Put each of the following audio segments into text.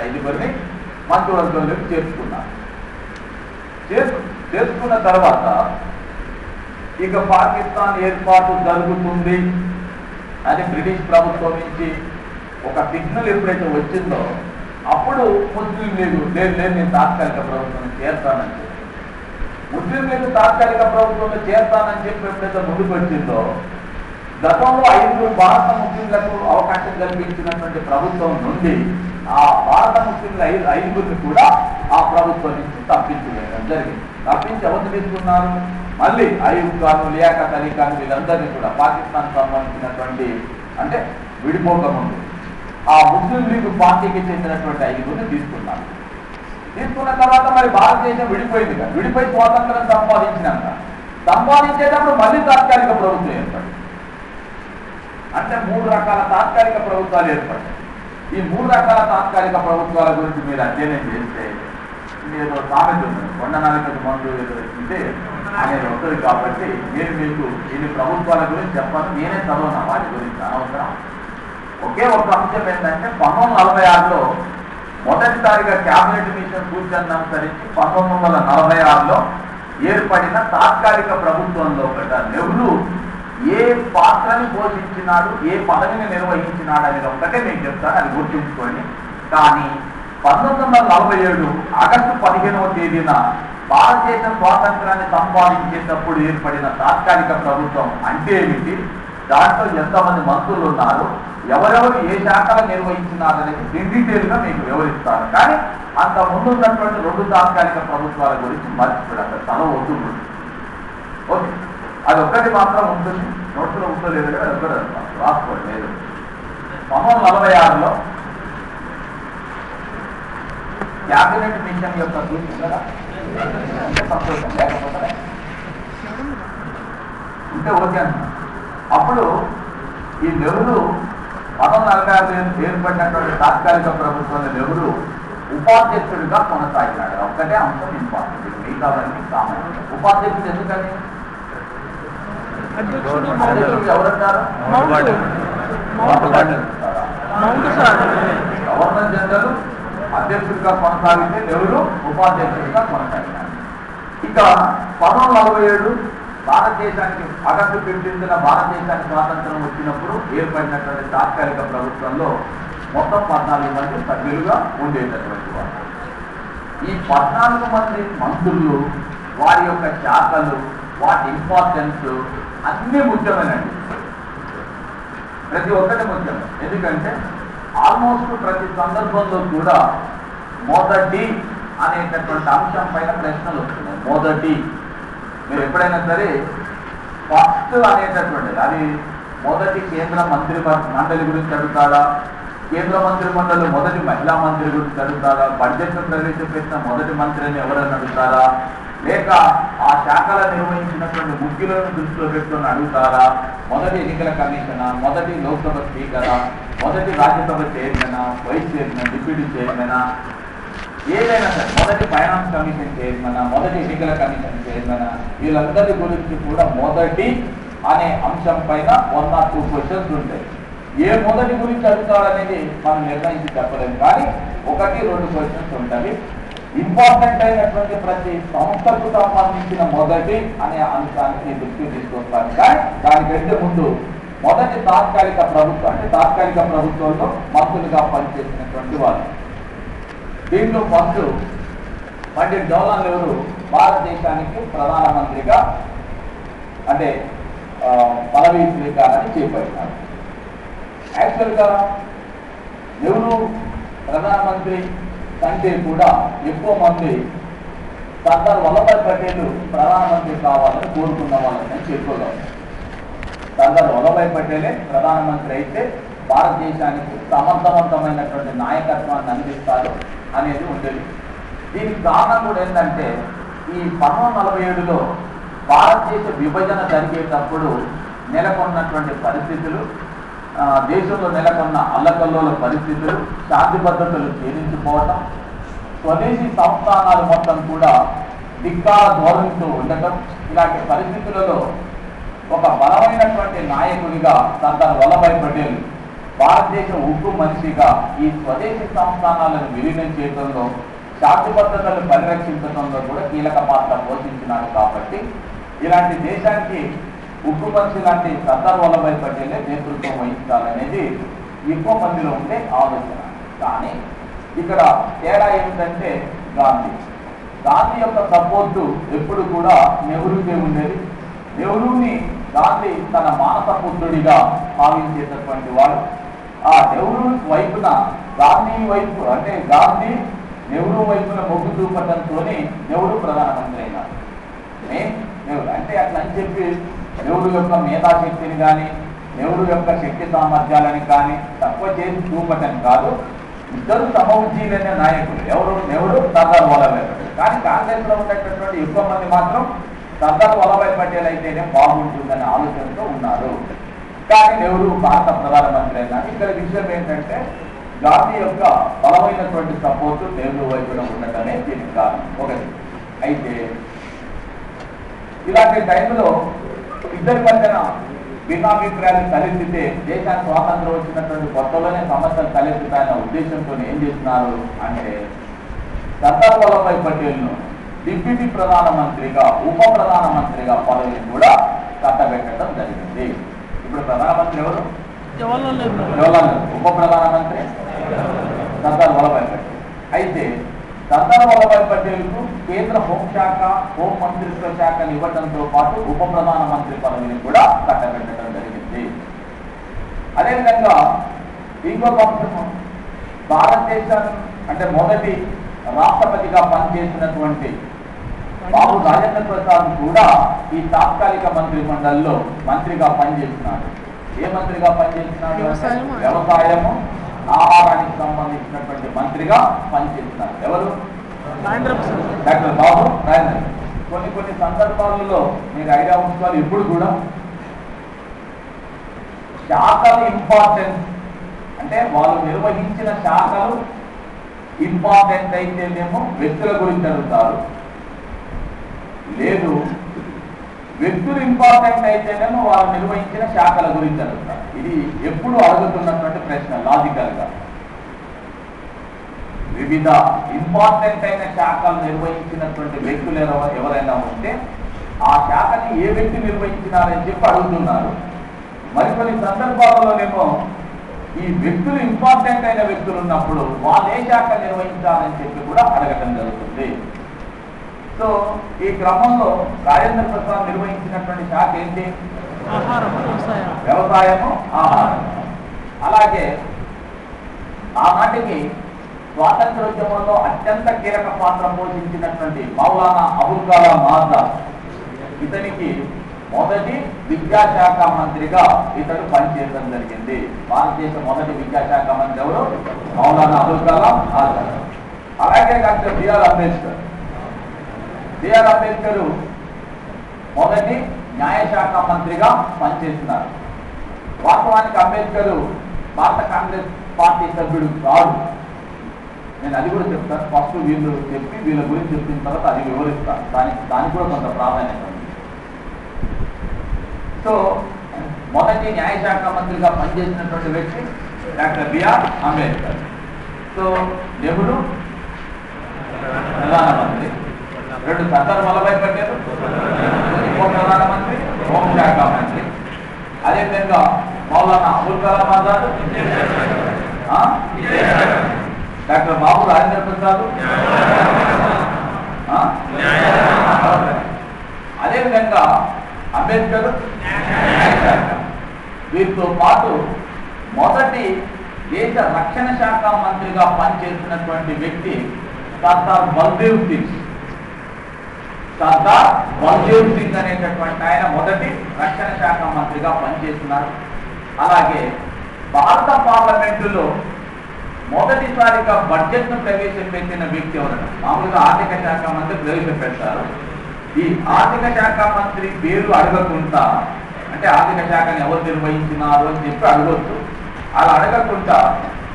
5గురిని మంత్రివర్గంలోకి చేర్చుకున్నారు. చేర్చుకున్న తర్వాత ఇక పాకిస్తాన్ ఏర్పాటు జరుగుతుంది అని బ్రిటిష్ ప్రభుత్వం నుంచి ఒక సిగ్నల్ ఎప్పుడైతే వచ్చిందో అప్పుడు ముస్లిం లీగ్ లేదు నేను తాత్కాలిక ప్రభుత్వం చేస్తానని చెప్పి ముస్లిం లీగ్ తాత్కాలిక ప్రభుత్వంలో చేస్తానని చెప్పి ఎప్పుడైతే ముందుకు వచ్చిందో గతంలో 5 భారత ముస్లింలకు అవకాశం కల్పించినటువంటి ప్రభుత్వం నుండి ఆ భారత ముస్లింల 5గురిని కూడా ఆ ప్రభుత్వం నుంచి తప్పించుకోవడం జరిగింది. తప్పించి ఎవరు తీసుకున్నారు? మళ్ళీ అయూబ్ ఖాన్, లియాఖత్ అలీ ఖాన్ వీళ్ళందరినీ కూడా పాకిస్తాన్ సంబంధించినటువంటి అంటే విడిపోకముందు ఆ ముస్లిం లీగ్ పార్టీకి చెందినటువంటి 5గురిని తీసుకున్నారు. తీసుకున్న తర్వాత మరి భారతదేశం విడిపోయింది కదా, విడిపోయి స్వాతంత్రం సంపాదించేటప్పుడు మళ్ళీ తాత్కాలిక ప్రభుత్వం ఏర్పడింది. అంటే 3 రకాల తాత్కాలిక ప్రభుత్వాలు ఏర్పడ్డాయి. ఈ 3 రకాల తాత్కాలిక ప్రభుత్వాల గురించి మీరు అధ్యయనం చేస్తే ఏదో సామెత ఉంది, కొండ నాలుగు మందు ఏదైతే అనేది వస్తుంది. కాబట్టి నేను మీకు ఇన్ని ప్రభుత్వాల గురించి చెప్పాను, నేనే చదవను వాటి గురించి అనవసరం. ఒకే ఒక అంశం ఏంటంటే 1946లో మొదటిసారిగా క్యాబినెట్ మిషన్ సూచనను అనుసరించి 1946లో ఏర్పడిన తాత్కాలిక ప్రభుత్వంలో నెహ్రూ ఏ పాత్రని పోషించినాడు, ఏ పదవిని నిర్వహించినాడు అనేది ఒక్కటే మీకు చెప్తాను, అది గుర్తుంచుకోండి. కానీ 1947 ఆగస్టు 15వ తేదీన భారతదేశ స్వాతంత్రాన్ని సంపాదించేటప్పుడు ఏర్పడిన తాత్కాలిక ప్రభుత్వం అంటే ఏమిటి, దాంట్లో ఎంతమంది మంత్రులు ఉన్నారు, ఎవరెవరు ఏ శాఖలు నిర్వహించినారనేది డీటెయిల్గా మీకు వివరిస్తాను. కానీ అంత ముందున్నటువంటి 2 తాత్కాలిక ప్రభుత్వాల గురించి మర్చిపోయారు, చదవద్దు. ఓకే, అది ఒక్కటి మాత్రం ఉంటుంది, నోట్స్లో ఉంటలేదు కదా, అది కూడా రాసుకోండి. లేదు 1946లో క్యాబినెట్ మిషన్ యొక్క సూచన కదా సంతోషం, లేకపోతే ఉంటే ఓకే అంటున్నా. అప్పుడు ఈ నెహ్రూ 1946 ఏర్పడినటువంటి తాత్కాలిక ప్రభుత్వంలో నెహ్రూ ఉపాధ్యక్షుడిగా కొనసాగినాడు. ఒక్కటే అంశం ఇంపార్టెంట్, మిగతావన్నీ కామన్. ఉపాధ్యక్షుడు ఎందుకని ఎవరంటారు? గవర్నర్ జనరల్ అధ్యక్షుడిగా కొనసాగితే నెహ్రూ ఉపాధ్యక్షుడిగా కొనసాగినాడు. ఇక 1947 భారతదేశానికి ఆగస్టు 15న భారతదేశానికి స్వాతంత్రం వచ్చినప్పుడు ఏర్పడినటువంటి తాత్కాలిక ప్రభుత్వంలో మొత్తం 14 మంది సభ్యులుగా ఉండేటటువంటి వారు. ఈ 14 మంది మంత్రులు, వారి యొక్క శాఖలు, వాటి ఇంపార్టెన్స్ అన్నీ ముఖ్యమేనండి. ప్రతి ఒక్కటి ముఖ్యం. ఎందుకంటే ఆల్మోస్ట్ ప్రతి సందర్భంలో కూడా మొదటి అనేటటువంటి అంశం పైన ప్రశ్నలు వస్తున్నాయి. మొదటి మీరు ఎప్పుడైనా సరే ఫస్ట్ అనేటటువంటిది, అది మొదటి కేంద్ర మంత్రి మండలి గురించి అడుగుతాడా, కేంద్ర మంత్రి మండలి మొదటి మహిళా మంత్రి గురించి అడుగుతారా, బడ్జెట్ను ప్రవేశపెట్టిన మొదటి మంత్రిని ఎవరైనా అడుగుతారా, లేక ఆ శాఖల నిర్వహించినటువంటి ముఖ్యులను దృష్టిలో పెట్టుకుని అడుగుతారా, మొదటి ఎన్నికల కమిషనా, మొదటి లోక్సభ స్పీకరా, మొదటి రాజ్యసభ చైర్మనా, వైస్ చైర్మన్, డిప్యూటీ చైర్మనా, ఏదైనా సరే మొదటి ఫైనాన్స్ కమిషన్ చైర్మనా, మొదటి ఎన్నికల కమిషన్ చైర్మనా, వీళ్ళందరి గురించి కూడా మొదటి అనే అంశం పైన 1 or 2 క్వశ్చన్స్ ఉంటాయి. ఏ మొదటి గురించి అడుగుతాడనేది మనం నిర్ణయించి చెప్పలేము, కానీ 1-2 క్వశ్చన్స్ ఉంటాయి. ఇంపార్టెంట్ అయినటువంటి ప్రతి సంస్థకు సంబంధించిన మొదటి అనే అంశానికి దృష్టి తీసుకొస్తాను. కానీ దానికంటే ముందు మొదటి తాత్కాలిక ప్రభుత్వం అంటే తాత్కాలిక ప్రభుత్వంలో మంత్రులుగా పనిచేసినటువంటి వాళ్ళు. దీంట్లో ఫస్ట్ పండిట్ జవహర్లాల్ నెహ్రూ భారతదేశానికి ప్రధానమంత్రిగా అంటే పదవీ స్వీకారాన్ని చేపట్టినారు. యాక్చువల్గా నెహ్రూ ప్రధానమంత్రి కంటే కూడా ఎక్కువ మంది సర్దార్ వల్లభాయ్ పటేల్ ప్రధానమంత్రి కావాలని కోరుకున్న వాళ్ళని ఎక్కువగా ఉంది. సర్దార్ వల్లభాయ్ పటేలే ప్రధానమంత్రి అయితే భారతదేశానికి సమర్థవంతమైనటువంటి నాయకత్వాన్ని అందిస్తారు అనేది ఉండేది. దీనికి కారణం కూడా ఏంటంటే ఈ 1947లో భారతదేశ విభజన జరిగేటప్పుడు నెలకొన్నటువంటి పరిస్థితులు, దేశంలో నెలకొన్న అల్లకల్లోల పరిస్థితులు, శాంతి భద్రతలు క్షీణించిపోవటం, స్వదేశీ సంస్థానాలు మొత్తం కూడా ధిక్కార ధోరణితో ఉండటం, ఇలాంటి పరిస్థితులలో ఒక బలమైనటువంటి నాయకుడిగా సర్దార్ వల్లభాయ్ పటేల్ భారతదేశం ఉక్కు మనిషిగా ఈ స్వదేశీ సంస్థానాలను విలీనం చేయడంలో, శాంతి భద్రతలను పరిరక్షించడంలో కూడా కీలక పాత్ర పోషించినారు. కాబట్టి ఇలాంటి దేశానికి ఉక్కు మనిషి లాంటి సర్దార్ వల్లభాయ్ పటేలే నేతృత్వం వహించాలనేది ఎక్కువ మందిలో ఉండే ఆలోచన. కానీ ఇక్కడ తేడా ఏమిటంటే గాంధీ యొక్క సపోర్టు ఎప్పుడు కూడా నెహ్రూకే ఉండేది. నెహ్రూని గాంధీ తన మానస పుత్రుడిగా భావించేటటువంటి వాడు. ఆ నెహ్రూ వైపున గాంధీ వైపు అంటే గాంధీ నెహ్రూ వైపున మొగ్గు చూపడంతో నెహ్రూ ప్రధానమంత్రి అయినారు. నెహ్రూ అంటే అట్లా అని చెప్పి నెహ్రూ యొక్క మేధాశక్తిని కానీ నెహ్రూ యొక్క శక్తి సామర్థ్యాలని కానీ తక్కువ చేసి చూపటం కాదు. ఇద్దరు సమవుజ్జీలైన నాయకులు. ఎవరు? నెహ్రూ, సర్దార్ వల్లభాయ్ పటేల్. కానీ కాంగ్రెస్ లో ఉండేటటువంటి ఎక్కువ మంది మాత్రం సర్దార్ వల్లభాయ్ పటేల్ అయితేనే బాగుంటుందనే ఆలోచనతో ఉన్నారు. కానీ నెహ్రూ భారత ప్రధానమంత్రి అయినారు. ఇక్కడ విషయం ఏంటంటే గాంధీ యొక్క బలమైనటువంటి సపోర్టు నెహ్రూ వైపున ఉండటమే దీనికి కారణం ఒకటి. అయితే ఇలాంటి టైంలో ఇద్దరి మధ్యన భిన్నాభిప్రాయాలు తలెత్తితే దేశానికి స్వాతంత్రం వచ్చినటువంటి కొత్తలోనే సమస్యలు తలెత్తుతాయన్న ఉద్దేశంతో ఏం చేస్తున్నారు అంటే సర్దార్ వల్లభాయ్ పటేల్ను డిప్యూటీ ప్రధానమంత్రిగా, ఉప ప్రధానమంత్రిగా పదవిని కూడా కట్టబెట్టడం జరిగింది. ఇప్పుడు ప్రధానమంత్రి ఎవరు? జవహర్లాల్ నెహ్రూ. ఉప ప్రధానమంత్రి సర్దార్ వల్లభాయ్ పటేల్. అయితే సర్దార్ వల్లభాయ్ పటేల్కు కేంద్ర హోంశాఖ, హోం మంత్రిత్వ శాఖను ఇవ్వడంతో పాటు ఉప ప్రధానమంత్రి పదవిని కూడా కట్టబెట్టడం జరిగింది. అదేవిధంగా ఇంకొక అంశం, భారతదేశం అంటే మొదటి రాష్ట్రపతిగా పనిచేసినటువంటి బాబు రాజేంద్ర ప్రసాద్ కూడా ఈ తాత్కాలిక మంత్రి మండలిలో మంత్రిగా పనిచేస్తున్నాడు. ఏ మంత్రిగా పనిచేస్తున్నాడు? వ్యవసాయము, ఆహారానికి సంబంధించినటువంటి మంత్రిగా పనిచేస్తున్నారు. ఎవరు? డాక్టర్ బాబు రాజేంద్ర. కొన్ని సందర్భాలలో మీకు ఐడియా ఉంచుకోవాలి, ఇప్పుడు కూడా శాఖలు ఇంపార్టెంట్ అంటే వాళ్ళు నిర్వహించిన శాఖలు ఇంపార్టెంట్ అయితేనేమో వ్యక్తుల గురించి అడుగుతారు, లేదు వ్యక్తులు ఇంపార్టెంట్ అయితేనేమో వాళ్ళు నిర్వహించిన శాఖల గురించి అడుగుతారు. ఇది ఎప్పుడు అడుగుతున్నటువంటి ప్రశ్న లాజికల్ గా. వివిధ ఇంపార్టెంట్ అయిన శాఖలు నిర్వహించినటువంటి వ్యక్తులు ఎవరైనా ఉంటే ఆ శాఖని ఏ వ్యక్తి నిర్వహించినారని చెప్పి అడుగుతున్నారు. మరికొన్ని సందర్భాలలోనేమో ఈ వ్యక్తులు ఇంపార్టెంట్ అయిన వ్యక్తులు ఉన్నప్పుడు వాళ్ళు ఏ శాఖ నిర్వహించాలని చెప్పి కూడా అడగటం జరుగుతుంది. సో ఈ క్రమంలో రాజేంద్ర ప్రసాద్ నిర్వహించినటువంటి శాఖ ఏంటి? వ్యవసాయము, ఆహారం. అలాగే ఆనాటికి స్వాతంత్రోద్యమంలో అత్యంత కీలక పాత్ర పోషించినటువంటి మౌలానా అబుల్ కలాం ఆజాద్, ఇతనికి మొదటి విద్యాశాఖ మంత్రిగా ఇతడు పనిచేయడం జరిగింది. భారతదేశ మొదటి విద్యాశాఖ మంత్రి ఎవరు? మౌలానా అబుల్ కలాం ఆజాద్. అలాగే doctor B R Ambedkar. B R Ambedkar మొదటి న్యాయశాఖ మంత్రిగా పనిచేస్తున్నారు. వాస్తవానికి అంబేద్కర్ భారత కాంగ్రెస్ పార్టీ సభ్యుడు కాదు. నేను అది కూడా చెప్తాను. ఫస్ట్ వీళ్ళు చెప్పి వీళ్ళ గురించి చెప్పిన తర్వాత అది వివరిస్తాను. దానికి కూడా కొంత ప్రాధాన్యత ఉంది. సో మొదటి న్యాయశాఖ మంత్రిగా పనిచేసినటువంటి వ్యక్తి doctor B R Ambedkar. So Nehru ప్రధానమంత్రి, రెండు సర్దార్ వల్లభాయ్ పటేల్ ఉప ప్రధానమంత్రి, హోంశాఖ మంత్రి. అదేవిధంగా మౌలానా అబుల్ కలాం ఆజాద్, డాక్టర్ బాబు రాజేంద్ర ప్రసాద్, అదేవిధంగా అంబేద్కర్ న్యాయశాఖ. వీరితో పాటు మొదటి దేశ రక్షణ శాఖ మంత్రిగా పనిచేస్తున్నటువంటి వ్యక్తి సర్దార్ బల్దేవ్ సింగ్. సర్దార్ బల్దేవ్ సింగ్ అనేటటువంటి ఆయన మొదటి రక్షణ శాఖ మంత్రిగా పనిచేస్తున్నారు. అలాగే భారత పార్లమెంటులో మొదటిసారిగా బడ్జెట్ను ప్రవేశపెట్టిన వ్యక్తి ఎవరన్నా? మామూలుగా ఆర్థిక శాఖ మంత్రి ప్రవేశపెడతారు. ఈ ఆర్థిక శాఖ మంత్రి పేరు అడగకుండా, అంటే ఆర్థిక శాఖను ఎవరు నిర్వహించినారు అని చెప్పి అడగొచ్చు. అలా అడగకుండా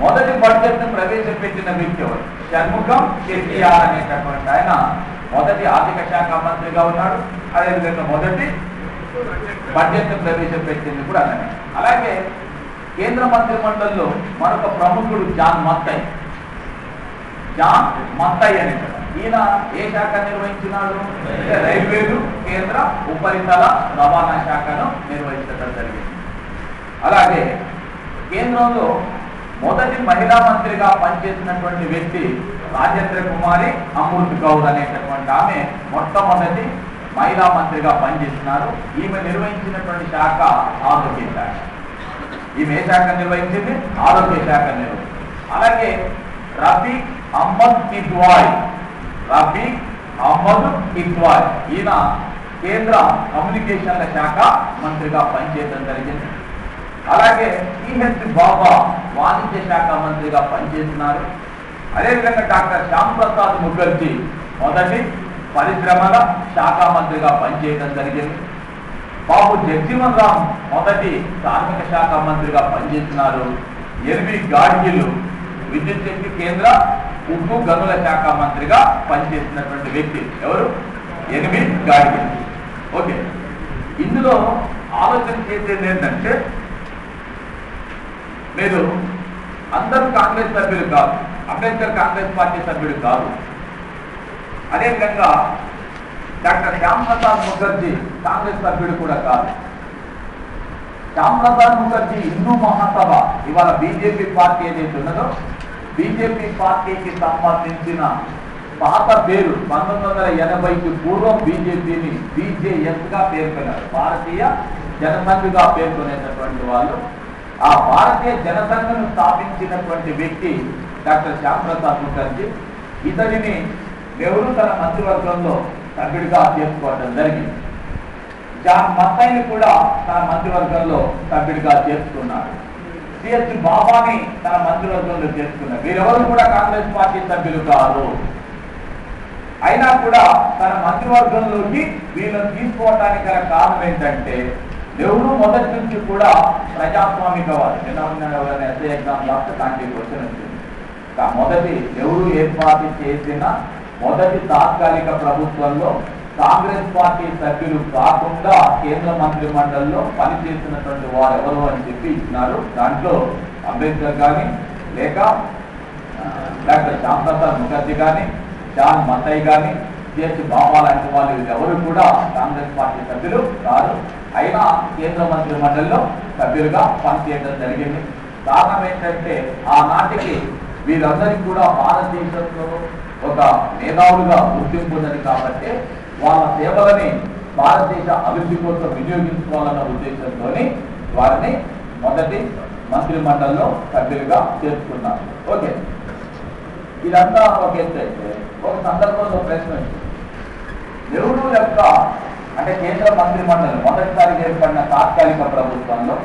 మొదటి బడ్జెట్ను ప్రవేశపెట్టిన వ్యక్తి ఎవరు? షణ్ముఖం చెట్టియార్ అనేటటువంటి ఆయన మొదటి ఆర్థిక శాఖ మంత్రిగా ఉన్నాడు. అదేవిధంగా మొదటి బడ్జెట్ను ప్రవేశపెట్టింది కూడా అలాగే. అలాగే కేంద్ర మంత్రి మండలిలో మరొక ప్రముఖుడు జాన్ మత్తయ్య అని. ఈయన ఏ శాఖ నిర్వహించినాడు? రైల్వేలు కేంద్ర ఉపరితల రవాణా శాఖను నిర్వహించడం జరిగింది. అలాగే కేంద్రంలో మొదటి మహిళా మంత్రిగా పనిచేసినటువంటి వ్యక్తి రాజేంద్ర కుమారి అమృత్ గౌడ్ అనేటటువంటి ఆమె మొట్టమొదటి మహిళా మంత్రిగా పనిచేస్తున్నారు. ఈమె నిర్వహించినటువంటి శాఖ ఆరోగ్య శాఖ. ఈమె ఏ శాఖ నిర్వహించింది? ఆరోగ్య శాఖ నిర్వహించింది. అలాగే రఫీక్ అహ్మద్ కిద్వాయ్ ఈయన కేంద్ర కమ్యూనికేషన్ల శాఖ మంత్రిగా పనిచేయడం జరిగింది. అలాగే టిహెచ్ బాబా వాణిజ్య శాఖ మంత్రిగా పనిచేస్తున్నారు. అదేవిధంగా డాక్టర్ శ్యామ్ ప్రసాద్ ముఖర్జీ మొదటి పరిశ్రమల శాఖ మంత్రిగా పనిచేయడం జరిగింది. బాబు జగజీవన్ రామ్ మొదటి కార్మిక శాఖ మంత్రిగా పనిచేస్తున్నారు. ఎన్వి గాడ్గిల్ విద్యుత్ శక్తి కేంద్ర ఉక్కు గనుల శాఖ మంత్రిగా పనిచేసినటువంటి వ్యక్తి. ఎవరు? ఎన్వి గాడ్గిల్. ఓకే, ఇందులో ఆలోచన చేసేది ఏంటంటే, మీరు అందరూ కాంగ్రెస్ సభ్యులు కాదు, అంబేద్కర్ కాంగ్రెస్ పార్టీ సభ్యుడు కాదు. అదేవిధంగా డాక్టర్ శ్యామ్ ప్రసాద్ ముఖర్జీ కాంగ్రెస్ సభ్యుడు కూడా కాదు. శ్యామ్ ప్రసాద్ ముఖర్జీ హిందూ మహాసభ, ఇవాళ బీజేపీ పార్టీ ఏదైతే ఉన్నదో బీజేపీ పార్టీకి సంబంధించిన పాత పేరు 1980కి పూర్వం బీజేపీని బీజేఎస్ గా పేర్కొన్నారు. భారతీయ జనసంఘ్గా పేర్కొనేటటువంటి వాళ్ళు. ఆ భారతీయ జనసంఘను స్థాపించినటువంటి వ్యక్తి డాక్టర్ శ్యామ్ ప్రసాద్ ముఖర్జీ. ఇతడిని నెహ్రూ తన మంత్రివర్గంలో సభ్యుడిగా చేసుకోవడం జరిగింది. జాన్ మత్తయ్యని కూడా తన మంత్రివర్గంలో సభ్యుడిగా చేసుకున్నాడు. సిహెచ్ బాబాని తన మంత్రివర్గంలో చేసుకున్నారు. వీరెవరు కూడా కాంగ్రెస్ పార్టీ సభ్యులు కాదు. అయినా కూడా తన మంత్రివర్గంలోకి వీళ్ళని తీసుకోవడానికి గల కారణం ఏంటంటే, నెహ్రూ మొదటి నుంచి కూడా ప్రజాస్వామికవాది. ఎవరైనా ఎస్ఏ ఎగ్జామ్ రాస్తే దానికి క్వశ్చన్ వచ్చింది. మొదటి నెహ్రూ ఏర్పాటు చేసిన మొదటి తాత్కాలిక ప్రభుత్వంలో కాంగ్రెస్ పార్టీ సభ్యులు కాకుండా కేంద్ర మంత్రి మండలిలో పనిచేసినటువంటి వారు ఎవరు అని చెప్పి ఇచ్చినారు. దాంట్లో అంబేద్కర్ కానీ, లేక డాక్టర్ శ్యామ్ ప్రసాద్ ముఖర్జీ కానీ, జాన్ మత్తయ్య కానీ, సిహెచ్ బాబా లాంటి వాళ్ళు ఎవరు కూడా కాంగ్రెస్ పార్టీ సభ్యులు కాదు. అయినా కేంద్ర మంత్రి మండలిలో సభ్యులుగా పనిచేయడం జరిగింది. కారణం ఏంటంటే, ఆనాటికి వీరందరికీ కూడా భారతదేశంలో ఒక మేధావులుగా గుర్తింపు ఉన్నది కాబట్టి వాళ్ళ సేవలని భారతదేశ అభివృద్ధి కోసం వినియోగించుకోవాలన్న ఉద్దేశంతో వారిని మొదటి మంత్రి మండలిలో సభ్యులుగా చేర్చుకున్నారు. ఓకే, ఇదంతా ఒక ఎత్తు అయితే ఒక సందర్భంలో ప్రశ్న వచ్చింది. నెహ్రూ యొక్క అంటే కేంద్ర మంత్రి మండలి మొదటిసారి ఏర్పడిన తాత్కాలిక ప్రభుత్వంలో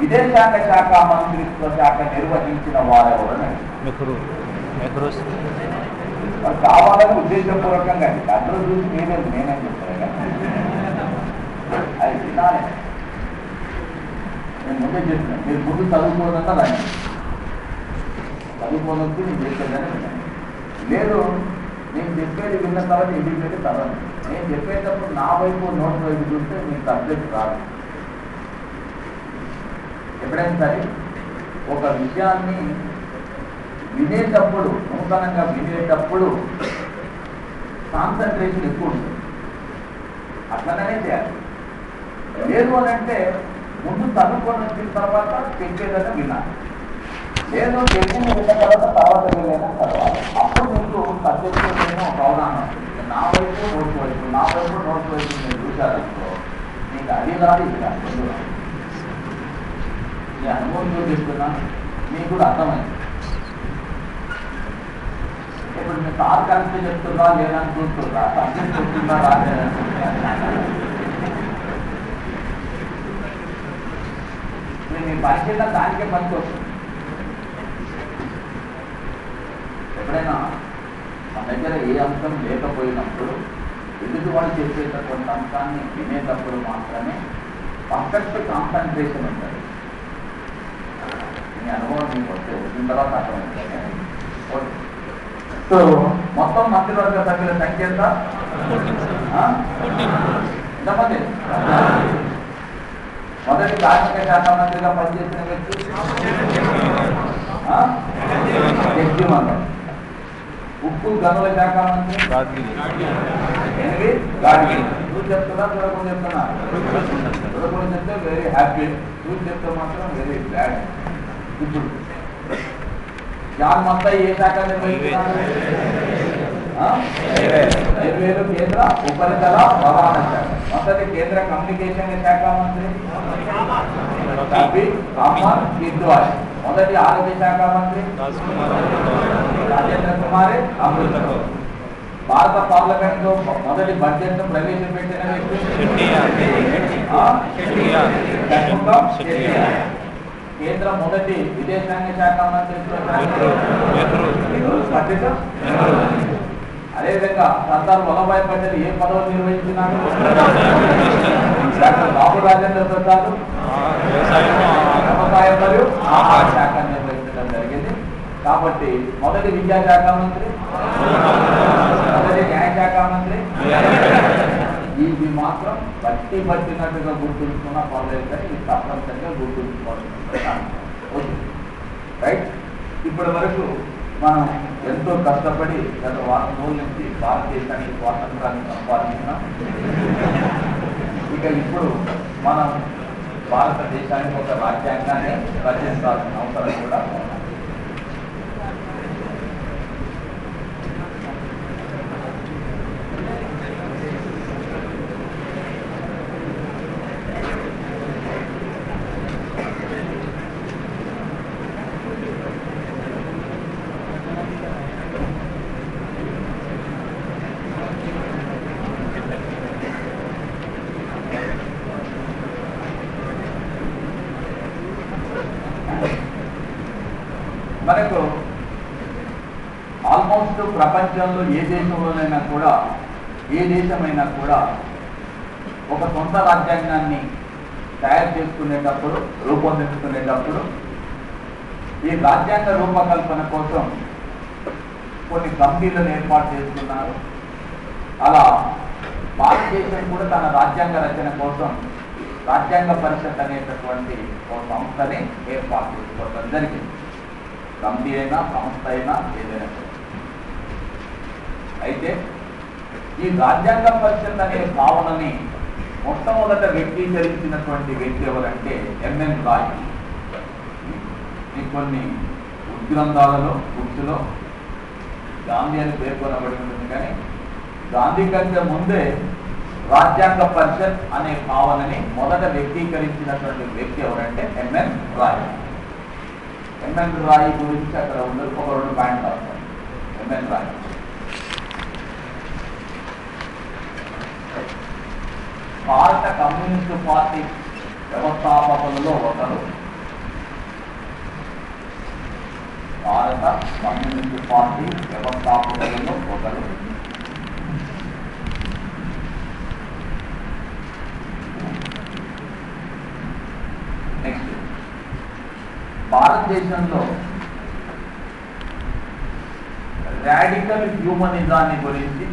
విదేశాంగ శాఖ మంత్రిత్వ శాఖ నిర్వహించిన వారెవరని కావాలని ఉద్దేశపూర్వకంగా అందరూ చూసి నేనేం చెప్తాను. అది వినాలి. నేను ముందే చెప్పినాను, మీరు ముందు చదువుకోదంతా రాయండి. చదువుకోనొచ్చి నేను చెప్పేదని విన్నాను. లేదు, నేను చెప్పేది విన్న తర్వాత ఇంటికి పెట్టి చదవండి. నేను చెప్పేటప్పుడు నా వైపు నోట్ వైపు చూస్తే మీకు సబ్జెక్ట్ రాదు. ఎప్పుడైనా సరే ఒక విషయాన్ని వినేటప్పుడు, నూతనంగా వినేటప్పుడు కాన్సన్ట్రేషన్ ఎక్కువ ఉంటుంది. అట్లనే చేయాలి. లేదు అని అంటే ముందు చదువుకొని వచ్చిన తర్వాత చెప్పేదన్నా వినాలి. లేదు చెప్పింది విన్న తర్వాత వెళ్ళైనా చదవాలి. అప్పుడు మీకు సబ్జెక్ట్ నేను ఒక అవగాహన వస్తుంది. నా వైపు నోటు వైపు మీరు చూశారనుకో, మీకు అది రాదు ఇది రాదు. ఈ అనుభవం చూపిస్తున్నా మీకు కూడా అర్థమైంది. ఇప్పుడు మీరు సార్ కలిసి చెప్తున్నా లేదని చూస్తున్నా, సబ్జెక్ట్ చెప్తున్నా రాలేదని మీ పరిశీలన దానికే పనికి వస్తుంది. ఎప్పుడైనా మన దగ్గర ఏ అంశం లేకపోయినప్పుడు ఎదుటి వాళ్ళు చెప్పేటటువంటి అంశాన్ని వినేటప్పుడు మాత్రమే పర్ఫెక్ట్ కాన్సన్ట్రేషన్ ఉంటుంది. మీ అనుభవం మీకు వస్తే వచ్చిన తర్వాత అర్థమవుతుంది. ఓకే, సో మొత్తం మంత్రివర్గ సభ్యుల సంఖ్య ఎంత? ఎంతమంది? మొదటి కార్మిక శాఖ మంత్రిగా పనిచేసిన వ్యక్తి జగ్జీవన్. ఉప్పు గనుల శాఖ మంత్రి గాడ్గిల్. నువ్వు చెప్తున్నా చూడకుండా చెప్తున్నా? చూడకుండా చెప్తే వెరీ హ్యాపీ, నువ్వు చెప్తే మాత్రం వెరీ బ్యాడ్. ఇప్పుడు జాన్ మస్తాయి ఏ శాఖ నిర్వహిస్తున్నారు? రైల్వేలు కేంద్ర ఉపరితల రవాణా శాఖ. మొదటి కేంద్ర కమ్యూనికేషన్ శాఖ మంత్రి రామ్మోహన్ కిద్వాయి. మొదటి ఆరోగ్య శాఖ మంత్రి రాజేంద్ర కుమార్ అమృత్. భారత పార్లమెంట్ లో మొదటి బడ్జెట్ ను ప్రవేశపెట్టిన వ్యక్తి కేంద్ర మొదటి విదేశాంగ శాఖ మంత్రి. అదేవిధంగా సర్దార్ వల్లభాయ్ పటేల్ ఏ పదవులు నిర్వహించినారు? డాక్టర్ బాబు రాజేంద్ర ప్రసాద్ వ్యవసాయ మరియు ఆహార శాఖ నిర్వహించడం జరిగింది. కాబట్టి మొదటి విద్యాశాఖ మంత్రి, మొదటి న్యాయశాఖ మంత్రి. ఇది మాత్రం పట్టినట్టుగా గుర్తుంచుకున్న పర్లేదు, కానీ ఇది తప్పనిసరిగా గుర్తుంచుకోవాల్సిన. రైట్. ఇప్పటి వరకు మనం ఎంతో కష్టపడి గత వారం రోజుల నుంచి భారతదేశానికి స్వాతంత్రాన్ని సంపాదించినాం. ఇక ఇప్పుడు మనం భారతదేశానికి ఒక రాజ్యాంగాన్ని రచించాల్సిన అవసరం కూడా ఉంది. మనకు ఆల్మోస్ట్ ప్రపంచంలో ఏ దేశంలోనైనా కూడా, ఏ దేశమైనా కూడా ఒక సొంత రాజ్యాంగాన్ని తయారు చేసుకునేటప్పుడు, రూపొందించుకునేటప్పుడు ఈ రాజ్యాంగ రూపకల్పన కోసం కొన్ని కమిటీలను ఏర్పాటు చేసుకున్నారు. అలా భారతదేశం కూడా తన రాజ్యాంగ రచన కోసం రాజ్యాంగ పరిషత్ అనేటటువంటి ఒక సంస్థని ఏర్పాటు చేసుకోవడం జరిగింది. కమిటీ అయినా, సంస్థ అయినా, ఏదైనా. అయితే ఈ రాజ్యాంగ పరిషత్ అనే భావనని మొట్టమొదట వ్యక్తీకరించినటువంటి వ్యక్తి ఎవరంటే ఎంఎన్ రాయ్. కొన్ని ఉద్గ్రంథాలలో, బుక్స్లో గాంధీ అని పేర్కొనబడి ఉంటుంది, కానీ గాంధీ కంటే ముందే రాజ్యాంగ పరిషత్ అనే భావనని మొదట వ్యక్తీకరించినటువంటి వ్యక్తి ఎవరంటే ఎంఎన్ రాయ్. ఎంఎన్ రాయ్ గురించి అక్కడ ఒక 2 పాయింట్లు రాస్తారు. ఎంఎన్ రాయ్ భారత కమ్యూనిస్టు పార్టీ వ్యవస్థాపకులలో ఒకరు. భారత కమ్యూనిస్టు పార్టీ వ్యవస్థాపకులలో ఒకరు. నెక్స్ట్, భారతదేశంలో రాడికల్ హ్యూమనిజాన్ని గురించి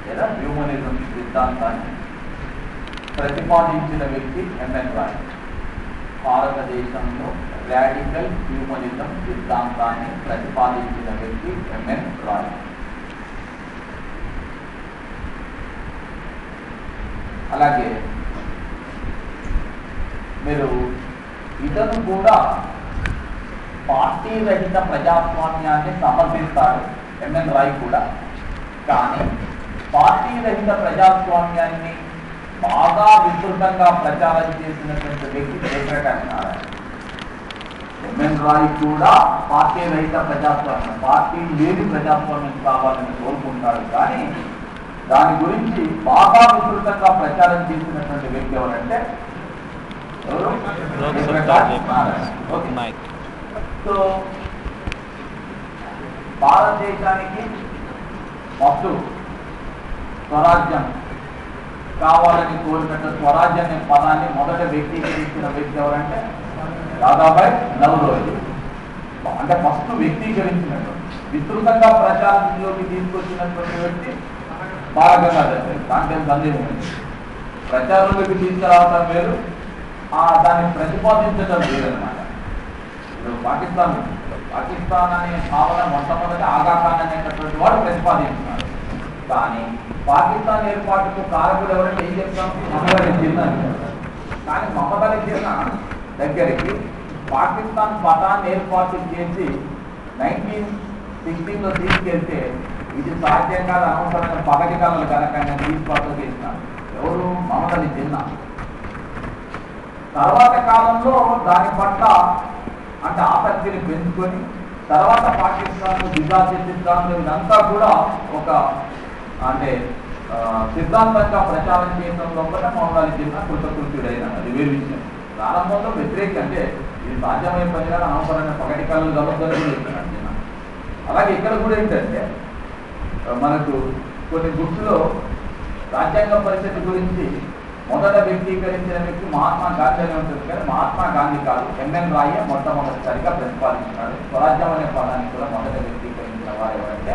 లేదా హ్యూమనిజం సిద్ధాంతాన్ని ప్రతిపాదించిన వ్యక్తి ఎంఎన్ రాయ్. భారతదేశంలో రాడికల్ హ్యూమనిజం సిద్ధాంతాన్ని ప్రతిపాదించిన వ్యక్తి ఎంఎన్ రాయ్. అలాగే మీరు ఇతను కూడా పార్టీ రహిత ప్రజాస్వామ్యాన్ని సమర్థిస్తాడు ఎంఎన్ రాయ్ కూడా. కానీ పార్టీ రహిత ప్రజాస్వామ్యాన్ని బాగా విస్తృతంగా ప్రచారం చేసినటువంటి వ్యక్తి జయప్రకాష్ నారాయణ. ఎంఎన్ రాయ్ కూడా పార్టీ రహిత ప్రజాస్వామ్యం, పార్టీ లేని ప్రజాస్వామ్యం కావాలని కోరుకుంటాడు. కానీ దాని గురించి బాగా విస్తృతంగా ప్రచారం చేసినటువంటి వ్యక్తి ఎవరంటే సో భారతదేశానికి ఫస్ట్ స్వరాజ్యం కావాలని కోరినట్టు స్వరాజ్యం అనే పదాన్ని మొదట వ్యక్తీకరించిన వ్యక్తి ఎవరంటే దాదాబాయ్ నవరోజీ. అంటే ఫస్ట్ వ్యక్తీకరించినట్టు విస్తృతంగా ప్రచారంలోకి తీసుకొచ్చినటువంటి వ్యక్తి బాలగంగాధర్ తిలక్. దాంట్లో సందేహం ఉంది. ప్రచారంలోకి తీసుకురావడం వేరు, దాన్ని ప్రతిపాదించడం వేరనమాట. ఇప్పుడు పాకిస్తాన్ అనే భావన మొట్టమొదటి ఆగా ఖాన్ అనేటటువంటి వాడు ప్రతిపాదించినాడు. కానీ పాకిస్తాన్ ఏర్పాటుకు కారకుడు ఎవరంటే ఏం చెప్తాం? మహమ్మద్ అలీ జిన్నా. కానీ మహమ్మద్ అలీ జిన్నా దగ్గరికి పాకిస్తాన్ పతాన్ ఏర్పాటు చేసి 1916లో తీసుకెళ్తే ఇది సాధ్యం కాదు, అనవసరమైన పగటి కాలంలో కనుక తీసుకొస్తూ చేసినాడు. ఎవరు? మహమ్మద్ అలీ జిన్నా. తర్వాత కాలంలో దాని పట్ల అంటే ఆసక్తిని పెంచుకొని తర్వాత పాకిస్తాన్ విభాజిస్తాను ఇదంతా కూడా ఒక అంటే సిద్ధాంతంగా ప్రచారం చేయడంలో కూడా మహమ్మద్ అలీ జిన్నా కృతకృత్యుడైన అది వేరు విషయం. ప్రారంభంలో వ్యతిరేక అంటే ఇది సాధ్యమైన పనిగా అనవసరమైన పగటి కళలు గమనించాలని కూడా చెప్తున్నాడు జిన్నా. అలాగే ఇక్కడ కూడా ఏంటంటే మనకు కొన్ని బుక్స్లో రాజ్యాంగ పరిస్థితి గురించి మొదట వ్యక్తీకరించిన వ్యక్తి మహాత్మా గాంధీ అని ఉంటుంది, కానీ మహాత్మా గాంధీ కాదు, ఎంఎన్ రాయే మొట్టమొదటిసారిగా ప్రతిపాదించినాడు. స్వరాజ్యం అనే పదాన్ని కూడా మొదట వ్యక్తీకరించిన వారు ఎవరంటే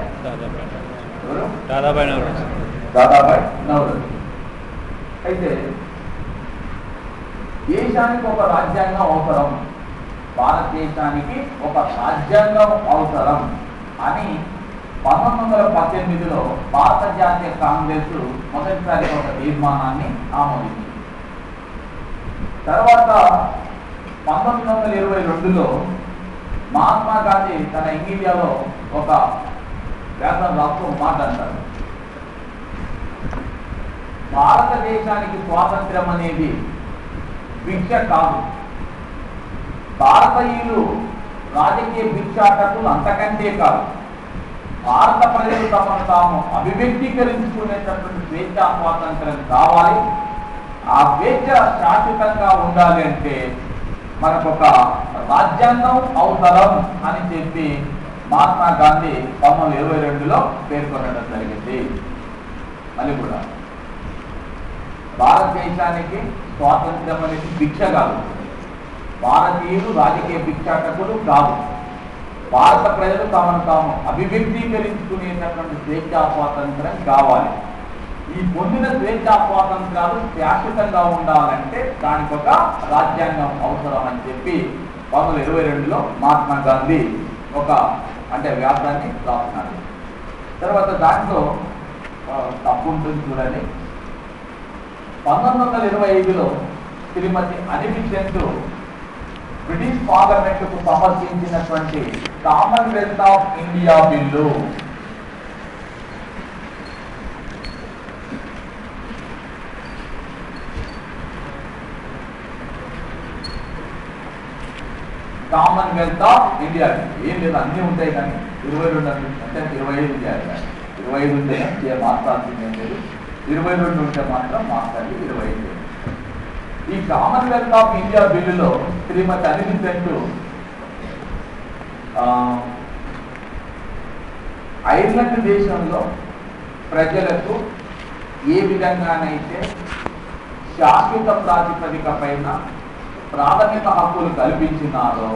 దాదాబాయ్ నౌరోజీ. అయితే దేశానికి ఒక రాజ్యాంగం అవసరం, భారతదేశానికి ఒక రాజ్యాంగం అవసరం అని 1918లో భారత జాతీయ కాంగ్రెస్ మొదటిసారిగా ఒక తీర్మానాన్ని ఆమోదించింది. తర్వాత 1922లో మహాత్మా గాంధీ తన ఇండియాలో ఒక వ్యాసం రాస్తూ మాట్లాడతారు, భారతదేశానికి స్వాతంత్ర్యం అనేది భిక్ష కాదు, భారతీయులు రాజకీయ భిక్షాటకులు అంతకంటే కాదు, భారత ప్రజలు తమను తాము అభివ్యక్తీకరించుకునేటటువంటి స్వేచ్ఛా స్వాతంత్ర్యం కావాలి. ఆ స్వేచ్ఛ శాశ్వతంగా ఉండాలి అంటే మనకు ఒక రాజ్యాంగం అవసరం అని చెప్పి మహాత్మా గాంధీ 1922లో పేర్కొనడం జరిగింది. మళ్ళీ కూడా భారతదేశానికి స్వాతంత్ర్యం అనేది భిక్ష కాదు, భారతీయులు రాజకీయ భిక్షాటకులు కాదు, భారత ప్రజలు తమను తాము అభివ్యక్తీకరించుకునేటటువంటి స్వేచ్ఛా స్వాతంత్రం కావాలి. ఈ పొందిన స్వేచ్ఛా స్వాతంత్రాలు శాశ్వతంగా ఉండాలంటే దానికి ఒక రాజ్యాంగం అవసరం అని చెప్పి 1922లో మహాత్మా గాంధీ ఒక అంటే వ్యాసాన్ని రాస్తున్నాడు. తర్వాత దాంట్లో తప్పు ఉంటుంది చూడండి. 1925లో శ్రీమతి అనిబిసెంట్ బ్రిటిష్ పార్లమెంటుకు సమర్పించినటువంటి Commonwealth of India bill Commonwealth of India ఏం లేదు, అన్నీ ఉంటాయి కానీ 22 అంటే 25 చేయాలి, 25 ఉంటే మార్చాల్సింది ఏం లేదు, 22 ఉంటే మాత్రం మార్చాలి, 25. ఈ కామన్వెల్త్ ఆఫ్ ఇండియా బిల్లులో శ్రీమతి అనిబిసెంట్ ఐర్లాండ్ దేశంలో ప్రజలకు ఏ విధంగానైతే శాశ్వత ప్రాతిపదిక పైన ప్రాథమిక హక్కులు కల్పించినారో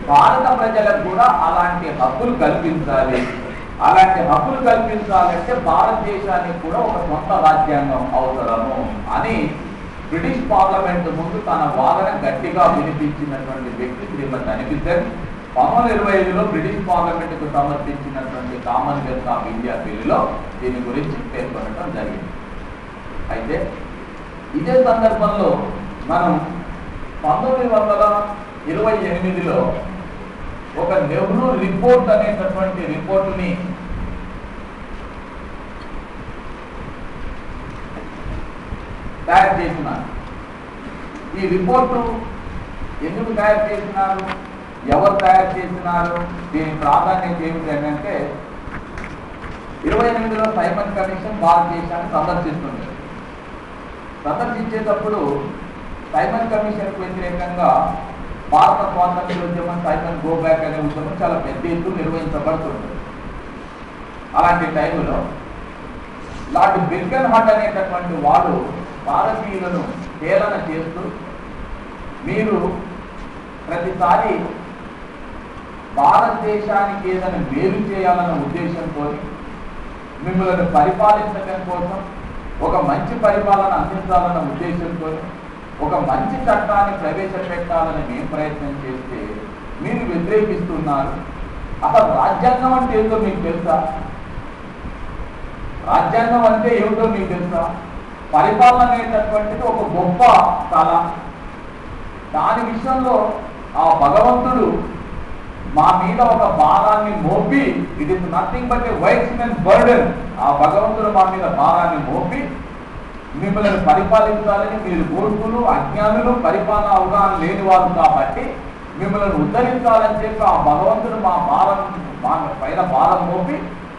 భారత ప్రజలకు కూడా అలాంటి హక్కులు కల్పించాలి. అలాంటి హక్కులు కల్పించాలంటే భారతదేశానికి కూడా ఒక సొంత రాజ్యాంగం అవసరము అని బ్రిటిష్ పార్లమెంట్ ముందు తన వాదన గట్టిగా వినిపించినటువంటి వ్యక్తి శ్రీమతి అనిబిసెంట్ 1925లో బ్రిటిష్ పార్లమెంటుకు సమర్పించినటువంటి కామన్వెల్త్ ఆఫ్ ఇండియా బిల్లులో దీని గురించి పేర్కొనడం జరిగింది. అయితే ఇదే సందర్భంలో మనం 1928లో ఒక నెహ్రూ రిపోర్ట్ అనేటటువంటి రిపోర్టుని తయారు చేసినారు. ఈ రిపోర్టు ఎందుకు తయారు చేసినారు, ఎవరు తయారు చేసినారు, దీని ప్రాధాన్యత ఏమిటి అంటే 28లో సైమన్ కమిషన్ భారతదేశాన్ని సందర్శిస్తుంది. సందర్శించేటప్పుడు సైమన్ కమిషన్కు వ్యతిరేకంగా భారత స్వాతంత్ర్యోద్యమం సైమన్ గో బ్యాక్ అనే ఉద్యమం చాలా పెద్ద ఎత్తున నిర్వహించబడుతుంది. అలాంటి టైంలో లార్డ్ బిల్కెన్ హార్ట్ అనేటటువంటి వాడు భారతీయులను హేళన చేస్తూ మీరు ప్రతిసారి భారతదేశానికి ఏదైనా మేలు చేయాలన్న ఉద్దేశంతో మిమ్మల్ని పరిపాలించడం కోసం, ఒక మంచి పరిపాలన అందించాలన్న ఉద్దేశంతో ఒక మంచి చట్టాన్ని ప్రవేశపెట్టాలని మేము ప్రయత్నం చేస్తే మీరు వ్యతిరేకిస్తున్నారు. అసలు రాజ్యాంగం అంటే ఏమిటో మీకు తెలుసా? రాజ్యాంగం అంటే ఏమిటో మీకు తెలుసా? పరిపాలన అనేటటువంటిది ఒక గొప్ప కళ. దాని విషయంలో ఆ భగవంతుడు మా మీద ఒక భారాన్ని మోపి, it is nothing but A white men burden, ఆ భగవంతుడు మా మీద భారాన్ని మోపి మిమ్మల్ని పరిపాలించాలని, మీరు మూర్ఖులు, అజ్ఞానులు, పరిపాలన అవగాహన లేని వారు కాబట్టి మిమ్మల్ని ఉద్ధరించాలని చెప్పి ఆ భగవంతుడు మా పైన భారం మోపి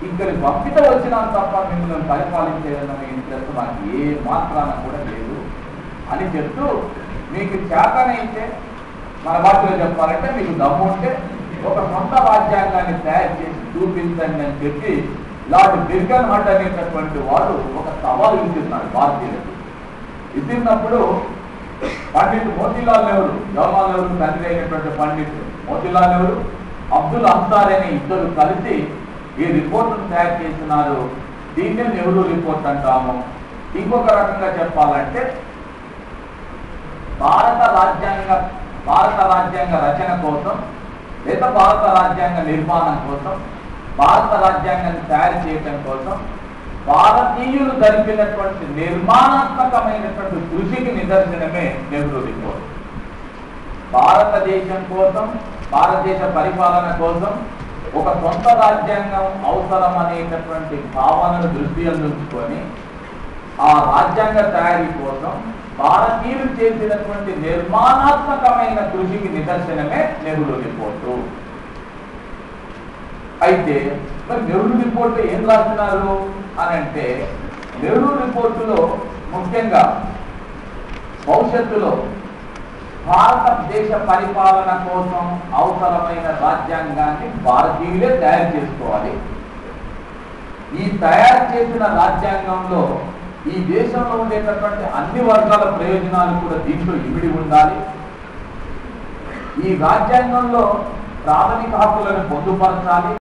ఇక్కడికి పంపిత వచ్చినాం తప్ప మిమ్మల్ని పరిపాలించేదన్న ఇంట్రెస్ట్ నాకు ఏ మాత్రాన కూడా లేదు అని చెప్తూ, మీకు చేతనైతే మన భాషలో చెప్పాలంటే మీకు దమ్ము ఉంటే ఒక సొంత రాజ్యాంగాన్ని తయారు చేసి చూపించండి అని చెప్పి లార్డ్ బిర్గన్ హట్ అనేటటువంటి వాడు ఒక సవాలు విసిరినాడు భారతీయులకు. విసిరినప్పుడు పండిట్ మోతీలాల్ నెహ్రూ, జవహర్లాల్ నెహ్రూ తండ్రి అయినటువంటి పండిట్ మోతీలాల్ నెహ్రూ, అబ్దుల్ అన్సారీ అనే ఇద్దరు కలిసి ఈ రిపోర్టును తయారు చేసినారు. దీన్నే నెహ్రూ రిపోర్ట్ అంటాము. ఇంకొక రకంగా చెప్పాలంటే భారత రాజ్యాంగ రచన కోసం లేదా భారత రాజ్యాంగ నిర్మాణం కోసం, భారత రాజ్యాంగాన్ని తయారు చేయడం కోసం భారతీయులు జరిపినటువంటి నిర్మాణాత్మకమైనటువంటి కృషికి నిదర్శనమే నెహ్రూ రిపోర్ట్. భారతదేశం కోసం, భారతదేశ పరిపాలన కోసం ఒక సొంత రాజ్యాంగం అవసరం అనేటటువంటి భావనను దృష్టి అందించుకొని ఆ రాజ్యాంగ తయారీ కోసం భారతీయులు చేసినటువంటి నిర్మాణాత్మకమైన కృషికి నిదర్శనమే నెహ్రూ రిపోర్టు. అయితే మరి నెహ్రూ రిపోర్టు ఏం రాస్తున్నారు అని అంటే, నెహ్రూ రిపోర్టులో ముఖ్యంగా భవిష్యత్తులో భారతదేశ పరిపాలన కోసం అవసరమైన రాజ్యాంగాన్ని భారతీయులే తయారు చేసుకోవాలి. ఈ తయారు చేసిన రాజ్యాంగంలో ఈ దేశంలో ఉండేటటువంటి అన్ని వర్గాల ప్రయోజనాలు కూడా దీంట్లో ఇమిడి ఉండాలి. ఈ రాజ్యాంగంలో ప్రాథమిక హక్కులను పొందుపరచాలి.